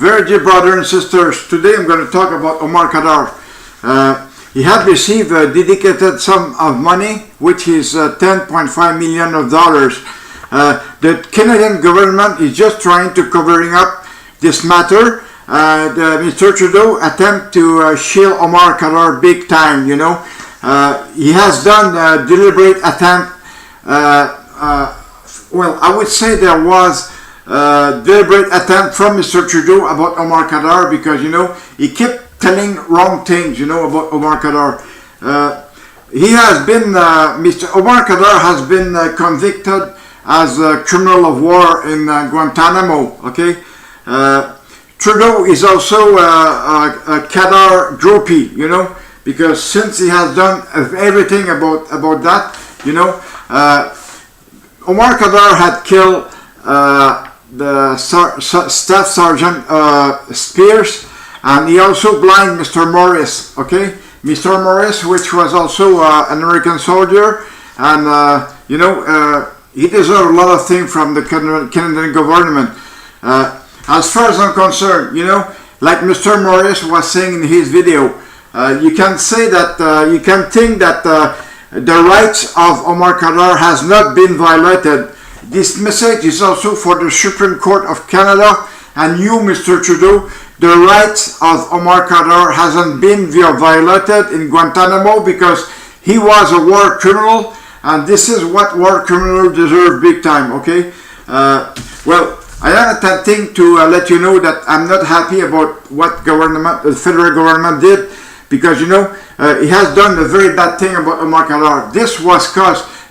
Very dear brothers and sisters, today I'm going to talk about Omar Khadr. He had received a dedicated sum of money, which is $10.5 million. The Canadian government is just trying to covering up this matter. Mr. Trudeau attempt to shield Omar Khadr big time, you know. He has done a deliberate attempt. Well, I would say there was deliberate attempt from Mr. Trudeau about Omar Khadr, because, you know, he kept telling wrong things, you know, about Omar Khadr. He has been, Mr. Omar Khadr has been convicted as a criminal of war in Guantanamo, okay? Trudeau is also a Khadr groupie, you know, because since he has done everything about that, you know, Omar Khadr had killed the Staff Sergeant Spears, and he also blind Mr. Morris, okay? Mr. Morris, which was also an American soldier, and you know, he deserved a lot of things from the Canadian government. As far as I'm concerned, you know, like Mr. Morris was saying in his video, you can say that, you can think that the rights of Omar Khadr has not been violated. This message is also for the Supreme Court of Canada and you, Mr. Trudeau. The rights of Omar Khadr hasn't been violated in Guantanamo because he was a war criminal, and this is what war criminals deserve big time, okay? Well, I am attempting to let you know that I'm not happy about what the federal government did, because, you know, he has done a very bad thing about Omar Khadr.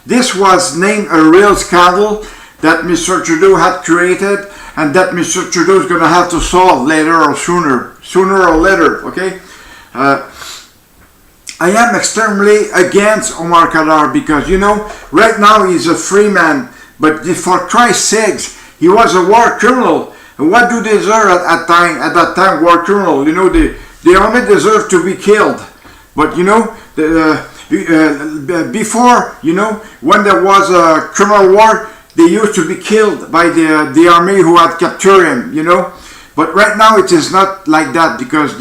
This was named a real scandal that Mr. Trudeau had created, and that Mr. Trudeau is going to have to solve later or sooner or later, okay? I am extremely against Omar Khadr because, you know, right now he's a free man, but for Christ's sakes, he was a war criminal. And what do they deserve at that time, war criminal? You know, they only deserve to be killed. But, you know, before, you know, when there was a criminal war, they used to be killed by the army who had captured him, you know. But right now it is not like that, because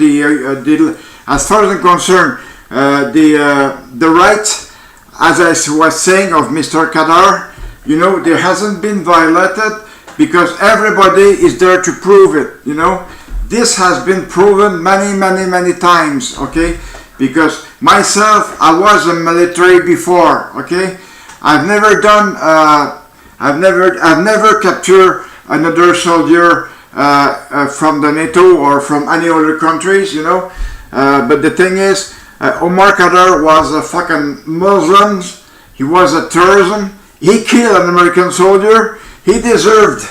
as far as I'm concerned, the rights, as I was saying, of Mr. Khadr, you know, there hasn't been violated, because everybody is there to prove it, you know. This has been proven many times, okay? Because myself, I was in military before, okay? I've never captured another soldier from the NATO or from any other countries, you know. But the thing is, Omar Khadr was a fucking Muslim. He was a terrorism. He killed an American soldier. He deserved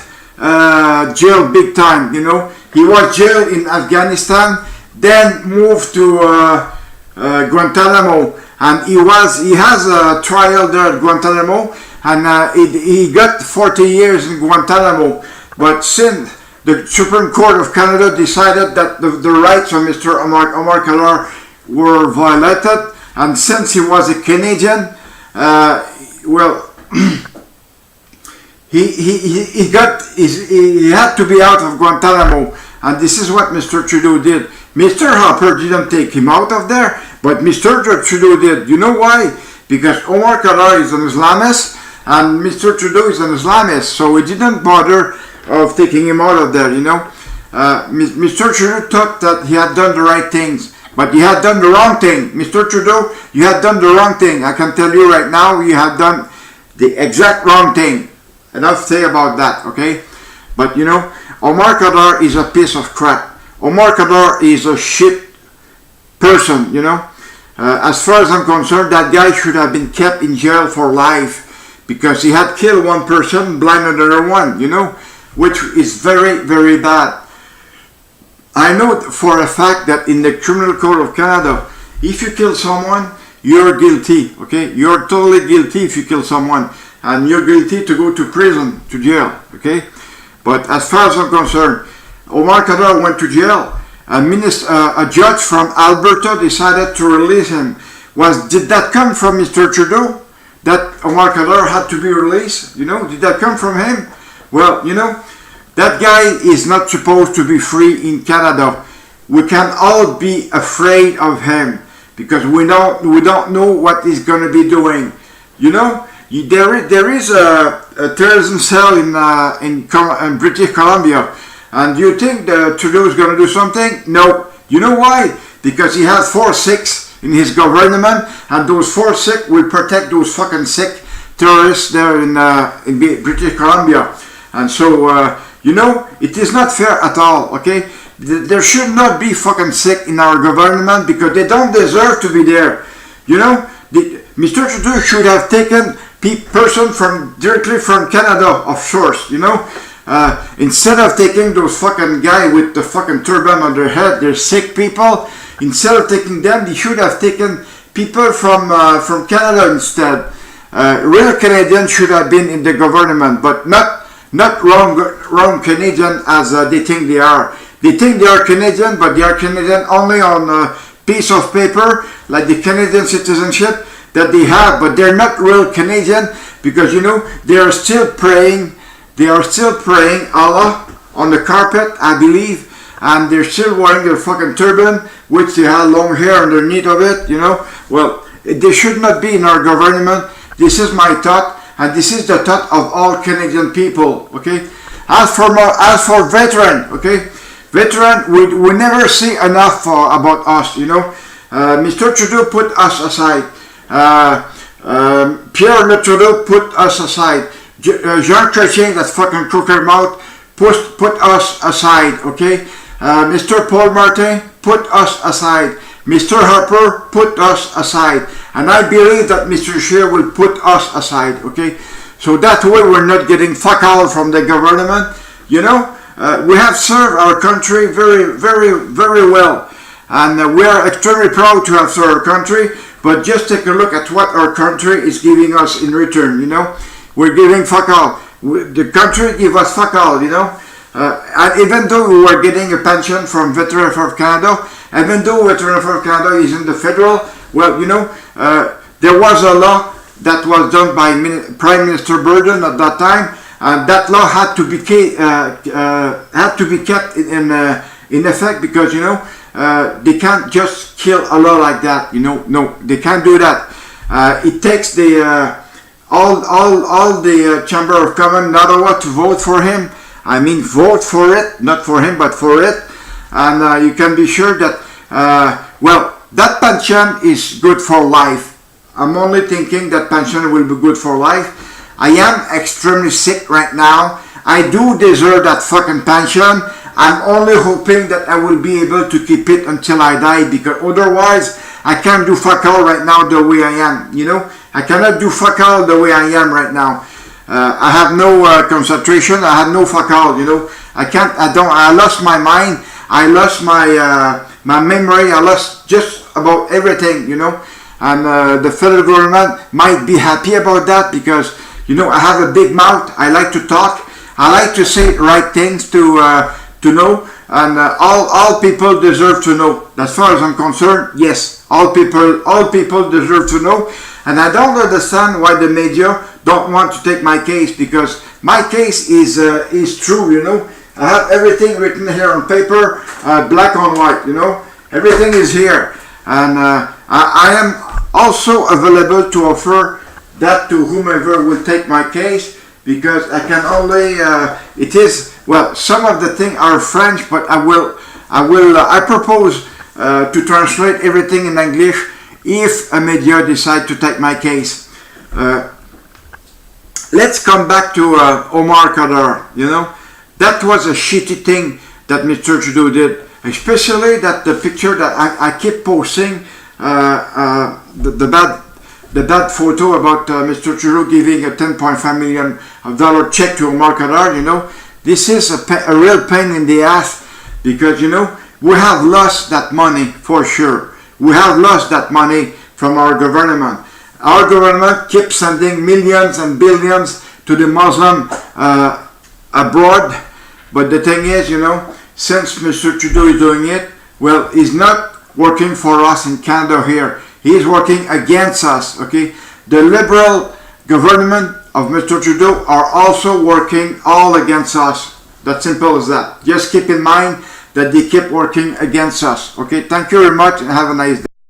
jail big time, you know. He was jailed in Afghanistan, then moved to Guantanamo, and he has a trial there at Guantanamo, and he got 40 years in Guantanamo. But since the Supreme Court of Canada decided that the rights of Mr. Omar Khadr were violated, and since he was a Canadian, well, he had to be out of Guantanamo, and this is what Mr. Trudeau did. Mr. Harper didn't take him out of there, but Mr. Trudeau did. You know why? Because Omar Khadr is an Islamist, and Mr. Trudeau is an Islamist, so he didn't bother of taking him out of there, you know. Mr. Trudeau thought that he had done the right things, but he had done the wrong thing. Mr. Trudeau, you had done the wrong thing. I can tell you right now, you have done the exact wrong thing. Enough to say about that, okay? But, you know, Omar Khadr is a piece of crap. Omar Khadr is a shit person, you know. As far as I'm concerned, that guy should have been kept in jail for life, because he had killed one person, blinded another one, you know, which is very bad. I know for a fact that in the Criminal Code of Canada, if you kill someone, you're guilty, okay? You're totally guilty if you kill someone, and you're guilty to go to prison, to jail, okay? But as far as I'm concerned, Omar Khadr went to jail. A judge from Alberta decided to release him. Did that come from Mr. Trudeau? That Omar Khadr had to be released? You know, did that come from him? Well, you know, That guy is not supposed to be free in Canada. We can all be afraid of him because we don't know what he's going to be doing. You know, there is a terrorism cell in British Columbia, and you think that Trudeau is going to do something? No. You know why? Because he has 4 Sikhs in his government, and those 4 Sikhs will protect those fucking Sikh terrorists there in British Columbia. And so, you know, it is not fair at all, okay? There should not be fucking Sikh in our government because they don't deserve to be there. You know, Mr. Trudeau should have taken person directly from Canada offshore, you know? Instead of taking those fucking guy with the fucking turban on their head, they're Sikh people. Instead of taking them, he should have taken people from Canada instead. Real Canadians should have been in the government, but not wrong Canadian as they think they are. They think they are Canadian, but they are Canadian only on a piece of paper, like the Canadian citizenship that they have, but they're not real Canadian because, you know, they are still praying Allah on the carpet, I believe, and they're still wearing their fucking turban, which they have long hair underneath of it, you know. Well, they should not be in our government. This is my thought, and this is the thought of all Canadian people, okay? As for veteran, okay? Veteran, we never see enough about us, you know. Mr. Trudeau put us aside. Pierre Trudeau put us aside. Jean Chrétien, that fucking crooked mouth, put us aside, okay? Mr. Paul Martin put us aside. Mr. Harper put us aside. And I believe that Mr. Scheer will put us aside, okay? So that way we're not getting fuck all from the government, you know? We have served our country very, very, very well. And we are extremely proud to have served our country. But just take a look at what our country is giving us in return, you know. We're giving fuck all. The country give us fuck all, you know. And even though we were getting a pension from Veterans of Canada, even though Veterans of Canada is in the federal, well, you know, there was a law that was done by Prime Minister Burden at that time, and that law had to be kept in effect because, you know, they can't just kill a law like that, you know. No, they can't do that. It takes all the Chamber of Commons in Ottawa to vote for him. I mean, vote for it, not for him, but for it. And you can be sure that, well, that pension is good for life. I'm only thinking that pension will be good for life. I am extremely sick right now. I do deserve that fucking pension. I'm only hoping that I will be able to keep it until I die, because otherwise I can't do fuck all right now the way I am, you know. I cannot do fuck all the way I am right now. I have no concentration. I have no fuck all, you know. I lost my mind. I lost my memory. I lost just about everything, you know. And the federal government might be happy about that because, you know, I have a big mouth. I like to talk. I like to say right things to know. And all people deserve to know. As far as I'm concerned, yes, all people deserve to know. And I don't understand why the media don't want to take my case, because my case is true, you know. I have everything written here on paper, black on white, you know. Everything is here. And I am also available to offer that to whomever will take my case, because I can only, well, some of the things are French, but I propose to translate everything in English if a media decide to take my case. Let's come back to Omar Khadr, you know. That was a shitty thing that Mr. Trudeau did, especially that the picture that I keep posting, the bad photo about Mr. Trudeau giving a $10.5 million check to Omar Khadr, you know. This is a real pain in the ass, because, you know, we have lost that money for sure. We have lost that money from our government. Our government keeps sending millions and billions to the Muslim abroad. But the thing is, you know, since Mr. Trudeau is doing it, well, he's not working for us in Canada here. He's working against us, okay? The Liberal government of Mr. Trudeau are also working all against us. That simple as that. Just keep in mind that they keep working against us. Okay, thank you very much and have a nice day.